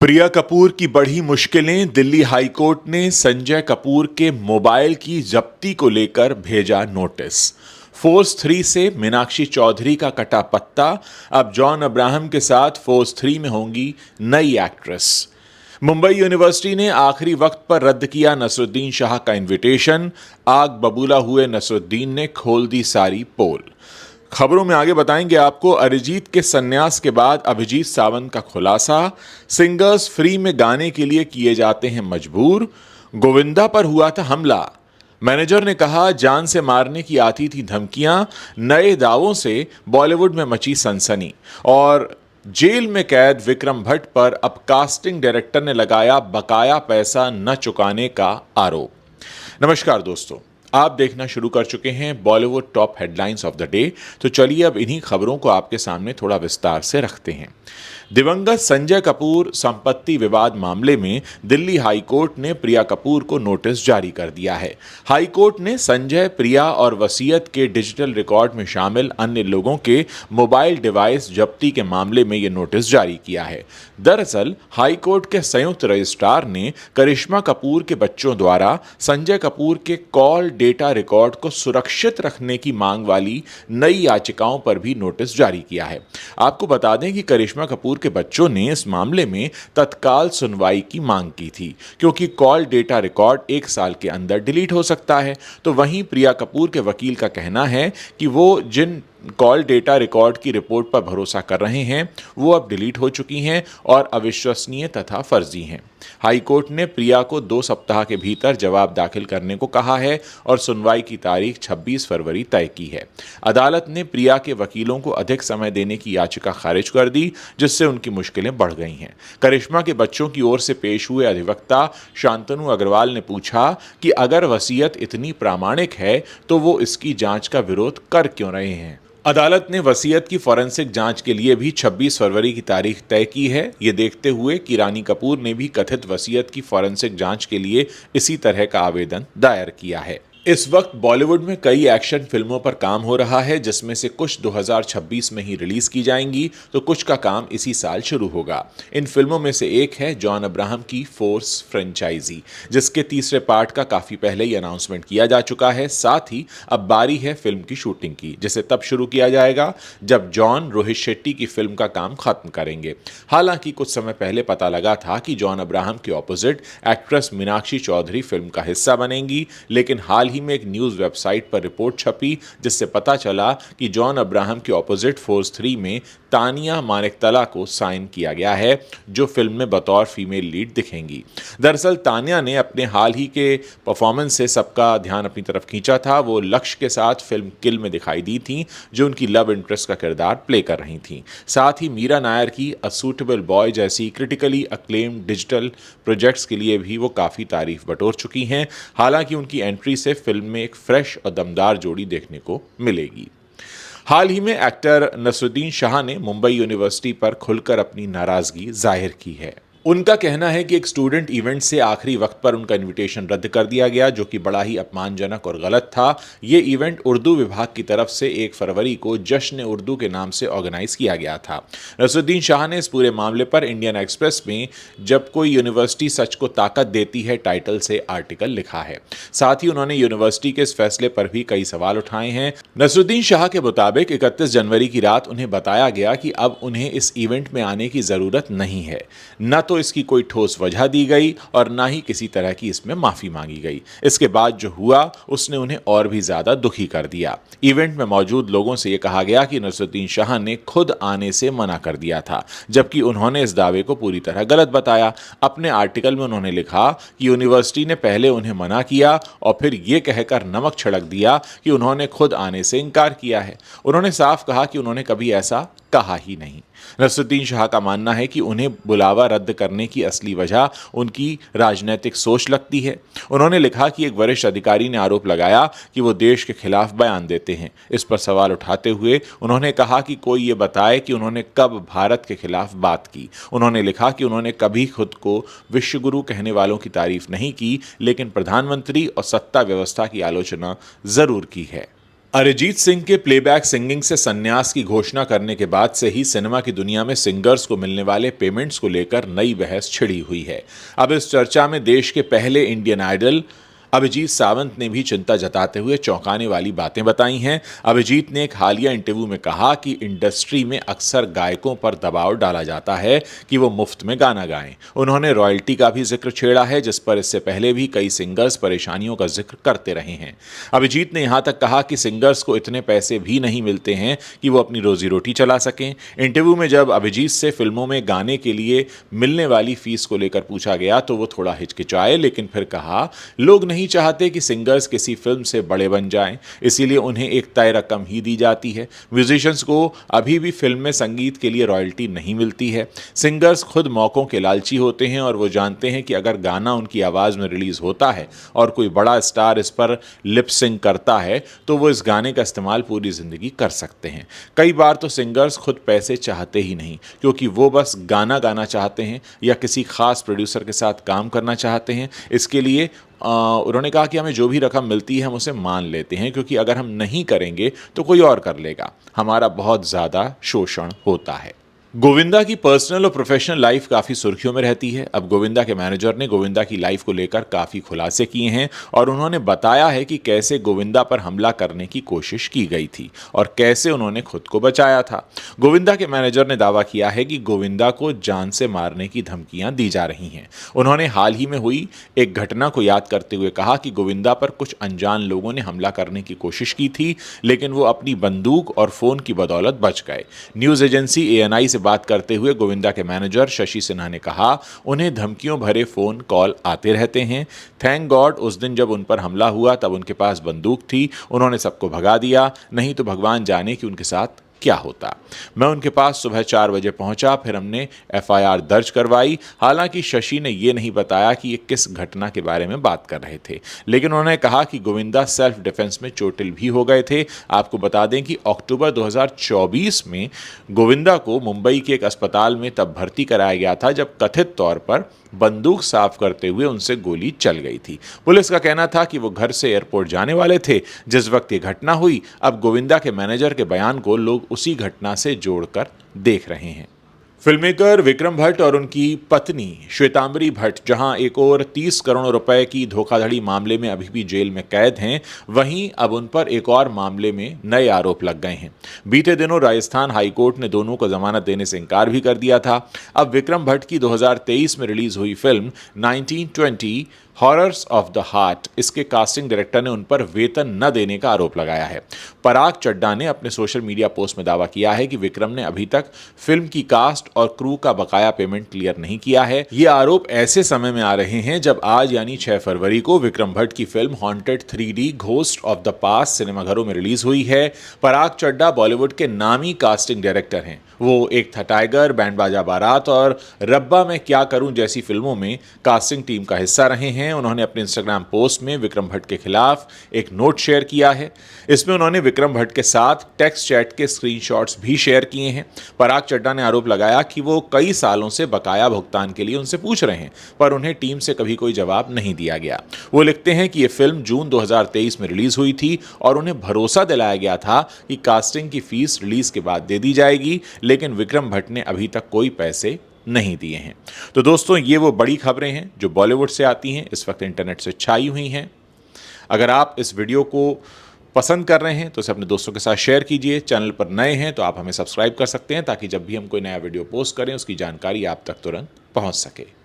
प्रिया कपूर की बढ़ी मुश्किलें। दिल्ली हाईकोर्ट ने संजय कपूर के मोबाइल की जब्ती को लेकर भेजा नोटिस। फोर्स 3 से मीनाक्षी चौधरी का कटा पत्ता। अब जॉन अब्राहम के साथ फोर्स 3 में होंगी नई एक्ट्रेस। मुंबई यूनिवर्सिटी ने आखिरी वक्त पर रद्द किया नसरुद्दीन शाह का इनविटेशन। आग बबूला हुए नसरुद्दीन ने खोल दी सारी पोल। खबरों में आगे बताएंगे आपको अरिजीत के संन्यास के बाद अभिजीत सावंत का खुलासा। सिंगर्स फ्री में गाने के लिए किए जाते हैं मजबूर। गोविंदा पर हुआ था हमला। मैनेजर ने कहा जान से मारने की आती थी धमकियां। नए दावों से बॉलीवुड में मची सनसनी। और जेल में कैद विक्रम भट्ट पर अब कास्टिंग डायरेक्टर ने लगाया बकाया पैसा न चुकाने का आरोप। नमस्कार दोस्तों, आप देखना शुरू कर चुके हैं Bollywood top headlines of the day. तो चलिए अब इन्हीं खबरों को आपके सामने थोड़ा विस्तार से रखते हैं। दिवंगत संजय कपूर संपत्ति विवाद मामले में दिल्ली हाईकोर्ट ने प्रिया कपूर को नोटिस जारी कर दिया है। हाईकोर्ट ने संजय, प्रिया और वसीयत के डिजिटल रिकॉर्ड में शामिल अन्य लोगों के मोबाइल डिवाइस जब्ती के मामले में यह नोटिस जारी किया है। दरअसल हाईकोर्ट के संयुक्त रजिस्ट्रार ने करिश्मा कपूर के बच्चों द्वारा संजय कपूर के कॉल डेटा रिकॉर्ड को सुरक्षित रखने की मांग वाली नई याचिकाओं पर भी नोटिस जारी किया है। आपको बता दें कि करिश्मा कपूर के बच्चों ने इस मामले में तत्काल सुनवाई की मांग की थी, क्योंकि कॉल डेटा रिकॉर्ड 1 साल के अंदर डिलीट हो सकता है। तो वहीं प्रिया कपूर के वकील का कहना है कि वो जिन कॉल डेटा रिकॉर्ड की रिपोर्ट पर भरोसा कर रहे हैं वो अब डिलीट हो चुकी हैं और अविश्वसनीय तथा फर्जी हैं। हाईकोर्ट ने प्रिया को 2 सप्ताह के भीतर जवाब दाखिल करने को कहा है और सुनवाई की तारीख 26 फरवरी तय की है। अदालत ने प्रिया के वकीलों को अधिक समय देने की याचिका खारिज कर दी, जिससे उनकी मुश्किलें बढ़ गई हैं। करिश्मा के बच्चों की ओर से पेश हुए अधिवक्ता शांतनु अग्रवाल ने पूछा कि अगर वसीयत इतनी प्रामाणिक है तो वो इसकी जांच का विरोध कर क्यों रहे हैं। अदालत ने वसीयत की फॉरेंसिक जांच के लिए भी 26 फरवरी की तारीख तय की है। ये देखते हुए कि रानी कपूर ने भी कथित वसीयत की फॉरेंसिक जांच के लिए इसी तरह का आवेदन दायर किया है। इस वक्त बॉलीवुड में कई एक्शन फिल्मों पर काम हो रहा है, जिसमें से कुछ 2026 में ही रिलीज की जाएंगी तो कुछ का काम इसी साल शुरू होगा। इन फिल्मों में से एक है जॉन अब्राहम की फोर्स फ्रेंचाइजी, जिसके तीसरे पार्ट का काफी पहले ही अनाउंसमेंट किया जा चुका है। साथ ही अब बारी है फिल्म की शूटिंग की, जिसे तब शुरू किया जाएगा जब जॉन रोहित शेट्टी की फिल्म का काम खत्म करेंगे। हालांकि कुछ समय पहले पता लगा था कि जॉन अब्राहम के opposite actress Meenakshi Chaudhary film का हिस्सा बनेंगी, लेकिन हाल ही में एक न्यूज वेबसाइट पर रिपोर्ट छपी जिससे पता चला कि जॉन अब्राहम के ऑपोजिट फोर्स 3 में तानिया मानिकतला को साइन किया गया है, जो फिल्म में बतौर फीमेल लीड दिखेंगी। दरअसल तानिया ने अपने हाल ही के परफॉर्मेंस से सबका ध्यान अपनी तरफ खींचा था। वो लक्ष्य के साथ फिल्म किल में दिखाई दी थी, जो उनकी लव इंटरेस्ट का किरदार प्ले कर रही थी। साथ ही मीरा नायर की अ सूटेबल बॉय जैसी क्रिटिकली अक्लेम्ड डिजिटल प्रोजेक्ट्स के लिए भी वो काफ़ी तारीफ बटोर चुकी हैं। हालांकि उनकी एंट्री से फिल्म में एक फ्रेश और दमदार जोड़ी देखने को मिलेगी। हाल ही में एक्टर नसरुद्दीन शाह ने मुंबई यूनिवर्सिटी पर खुलकर अपनी नाराजगी जाहिर की है। उनका कहना है कि एक स्टूडेंट इवेंट से आखिरी वक्त पर उनका इनविटेशन रद्द कर दिया गया, जो कि बड़ा ही अपमानजनक और गलत था। ये इवेंट उर्दू विभाग की तरफ से 1 फरवरी को जश्न उर्दू के नाम से ऑर्गेनाइज किया गया था। नसरुद्दीन शाह ने इस पूरे मामले पर इंडियन एक्सप्रेस में जब कोई यूनिवर्सिटी सच को ताकत देती है टाइटल से आर्टिकल लिखा है। साथ ही उन्होंने यूनिवर्सिटी के इस फैसले पर भी कई सवाल उठाए हैं। नसरुद्दीन शाह के मुताबिक 31 जनवरी की रात उन्हें बताया गया कि अब उन्हें इस इवेंट में आने की जरूरत नहीं है। न तो इसकी कोई ठोस वजह दी गई और ना ही किसी तरह की इसमें माफी मांगी गई। इसके बाद जो हुआ उसने उन्हें और भी ज्यादा दुखी कर दिया। इवेंट में मौजूद लोगों से यह कहा गया कि नसरुद्दीन शाह ने खुद आने से मना कर दिया था, जबकि उन्होंने इस दावे को पूरी तरह गलत बताया। अपने आर्टिकल में उन्होंने लिखा कि यूनिवर्सिटी ने पहले उन्हें मना किया और फिर यह कहकर नमक छिड़क दिया कि उन्होंने खुद आने से इनकार किया है। उन्होंने साफ कहा कि उन्होंने कभी ऐसा कहा ही नहीं। नसरुद्दीन शाह का मानना है कि उन्हें बुलावा रद्द करने की असली वजह उनकी राजनीतिक सोच लगती है। उन्होंने लिखा कि एक वरिष्ठ अधिकारी ने आरोप लगाया कि वो देश के खिलाफ बयान देते हैं। इस पर सवाल उठाते हुए उन्होंने कहा कि कोई ये बताए कि उन्होंने कब भारत के खिलाफ बात की। उन्होंने लिखा कि उन्होंने कभी खुद को विश्वगुरु कहने वालों की तारीफ नहीं की, लेकिन प्रधानमंत्री और सत्ता व्यवस्था की आलोचना जरूर की है। अरिजीत सिंह के प्लेबैक सिंगिंग से संन्यास की घोषणा करने के बाद से ही सिनेमा की दुनिया में सिंगर्स को मिलने वाले पेमेंट्स को लेकर नई बहस छिड़ी हुई है। अब इस चर्चा में देश के पहले इंडियन आइडल अभिजीत सावंत ने भी चिंता जताते हुए चौंकाने वाली बातें बताई हैं। अभिजीत ने एक हालिया इंटरव्यू में कहा कि इंडस्ट्री में अक्सर गायकों पर दबाव डाला जाता है कि वो मुफ्त में गाना गाएं। उन्होंने रॉयल्टी का भी जिक्र छेड़ा है, जिस पर इससे पहले भी कई सिंगर्स परेशानियों का जिक्र करते रहे हैं। अभिजीत ने यहां तक कहा कि सिंगर्स को इतने पैसे भी नहीं मिलते हैं कि वो अपनी रोजी रोटी चला सकें। इंटरव्यू में जब अभिजीत से फिल्मों में गाने के लिए मिलने वाली फीस को लेकर पूछा गया तो वो थोड़ा हिचकिचाए, लेकिन फिर कहा, लोग नहीं चाहते कि सिंगर्स किसी फिल्म से बड़े बन जाएं, इसीलिए उन्हें एक तय रकम ही दी जाती है। म्यूजिशियंस को अभी भी फिल्म में संगीत के लिए रॉयल्टी नहीं मिलती है। सिंगर्स खुद मौकों के लालची होते हैं और वो जानते हैं कि अगर गाना उनकी आवाज़ में रिलीज होता है और कोई बड़ा स्टार इस पर लिप सिंक करता है तो वो इस गाने का इस्तेमाल पूरी ज़िंदगी कर सकते हैं। कई बार तो सिंगर्स खुद पैसे चाहते ही नहीं, क्योंकि वो बस गाना गाना चाहते हैं या किसी खास प्रोड्यूसर के साथ काम करना चाहते हैं। इसके लिए उन्होंने कहा कि हमें जो भी रकम मिलती है हम उसे मान लेते हैं, क्योंकि अगर हम नहीं करेंगे तो कोई और कर लेगा। हमारा बहुत ज़्यादा शोषण होता है। गोविंदा की पर्सनल और प्रोफेशनल लाइफ काफ़ी सुर्खियों में रहती है। अब गोविंदा के मैनेजर ने गोविंदा की लाइफ को लेकर काफ़ी खुलासे किए हैं और उन्होंने बताया है कि कैसे गोविंदा पर हमला करने की कोशिश की गई थी और कैसे उन्होंने खुद को बचाया था। गोविंदा के मैनेजर ने दावा किया है कि गोविंदा को जान से मारने की धमकियां दी जा रही हैं। उन्होंने हाल ही में हुई एक घटना को याद करते हुए कहा कि गोविंदा पर कुछ अनजान लोगों ने हमला करने की कोशिश की थी, लेकिन वो अपनी बंदूक और फ़ोन की बदौलत बच गए। न्यूज़ एजेंसी ANI से बात करते हुए गोविंदा के मैनेजर शशि सिन्हा ने कहा, उन्हें धमकियों भरे फोन कॉल आते रहते हैं। थैंक गॉड उस दिन जब उन पर हमला हुआ तब उनके पास बंदूक थी, उन्होंने सबको भगा दिया, नहीं तो भगवान जाने कि उनके साथ क्या होता। मैं उनके पास सुबह 4 बजे पहुंचा, फिर हमने FIR दर्ज करवाई। हालांकि शशि ने यह नहीं बताया कि ये किस घटना के बारे में बात कर रहे थे, लेकिन उन्होंने कहा कि गोविंदा सेल्फ डिफेंस में चोटिल भी हो गए थे। आपको बता दें कि अक्टूबर 2024 में गोविंदा को मुंबई के एक अस्पताल में तब भर्ती कराया गया था जब कथित तौर पर बंदूक साफ करते हुए उनसे गोली चल गई थी। पुलिस का कहना था कि वो घर से एयरपोर्ट जाने वाले थे जिस वक्त ये घटना हुई। अब गोविंदा के मैनेजर के बयान को लोग उसी घटना से जोड़कर देख रहे हैं। फिल्ममेकर विक्रम भट्ट और उनकी पत्नी श्वेतांबरी भट्ट जहां एक और 30 करोड़ रुपए की धोखाधड़ी मामले में अभी भी जेल में कैद हैं, वहीं अब उन पर एक और मामले में नए आरोप लग गए हैं। बीते दिनों राजस्थान हाईकोर्ट ने दोनों को जमानत देने से इनकार भी कर दिया था। अब विक्रम भट्ट की 2023 में रिलीज हुई film 1920 horrors of the heart, इसके कास्टिंग डायरेक्टर ने उन पर वेतन न देने का आरोप लगाया है। पराग चड्ढा ने अपने सोशल मीडिया पोस्ट में दावा किया है कि विक्रम ने अभी तक फिल्म की कास्ट और क्रू का बकाया पेमेंट क्लियर नहीं किया है। ये आरोप ऐसे समय में आ रहे हैं जब आज यानी 6 फरवरी को विक्रम भट्ट की film haunted 3D ghost of the past सिनेमाघरों में रिलीज हुई है। पराग चड्ढा बॉलीवुड के नामी कास्टिंग डायरेक्टर हैं। वो एक था टाइगर, बैंड बाजा बारात और रब्बा मैं क्या करूं जैसी फिल्मों में कास्टिंग टीम का हिस्सा रहे हैं। उन्होंने अपने इंस्टाग्राम पोस्ट में विक्रम भट्ट के खिलाफ एक नोट शेयर किया है। इसमें उन्होंने विक्रम भट्ट के साथ टेक्स्ट चैट के स्क्रीनशॉट्स भी शेयर किए हैं। पराग चड्ढा ने आरोप लगाया कि वो कई सालों से बकाया भुगतान के लिए उनसे पूछ रहे हैं, पर उन्हें टीम से कभी कोई जवाब नहीं दिया गया। वो लिखते हैं कि ये फिल्म जून 2023 में रिलीज हुई थी और उन्हें भरोसा दिलाया गया था कि कास्टिंग की फीस रिलीज के बाद दे दी जाएगी, लेकिन विक्रम भट्ट ने अभी तक कोई पैसे नहीं दिए हैं। तो दोस्तों, ये वो बड़ी खबरें हैं जो बॉलीवुड से आती हैं, इस वक्त इंटरनेट से छाई हुई हैं। अगर आप इस वीडियो को पसंद कर रहे हैं तो इसे अपने दोस्तों के साथ शेयर कीजिए। चैनल पर नए हैं तो आप हमें सब्सक्राइब कर सकते हैं ताकि जब भी हम कोई नया वीडियो पोस्ट करें उसकी जानकारी आप तक तुरंत पहुंच सके।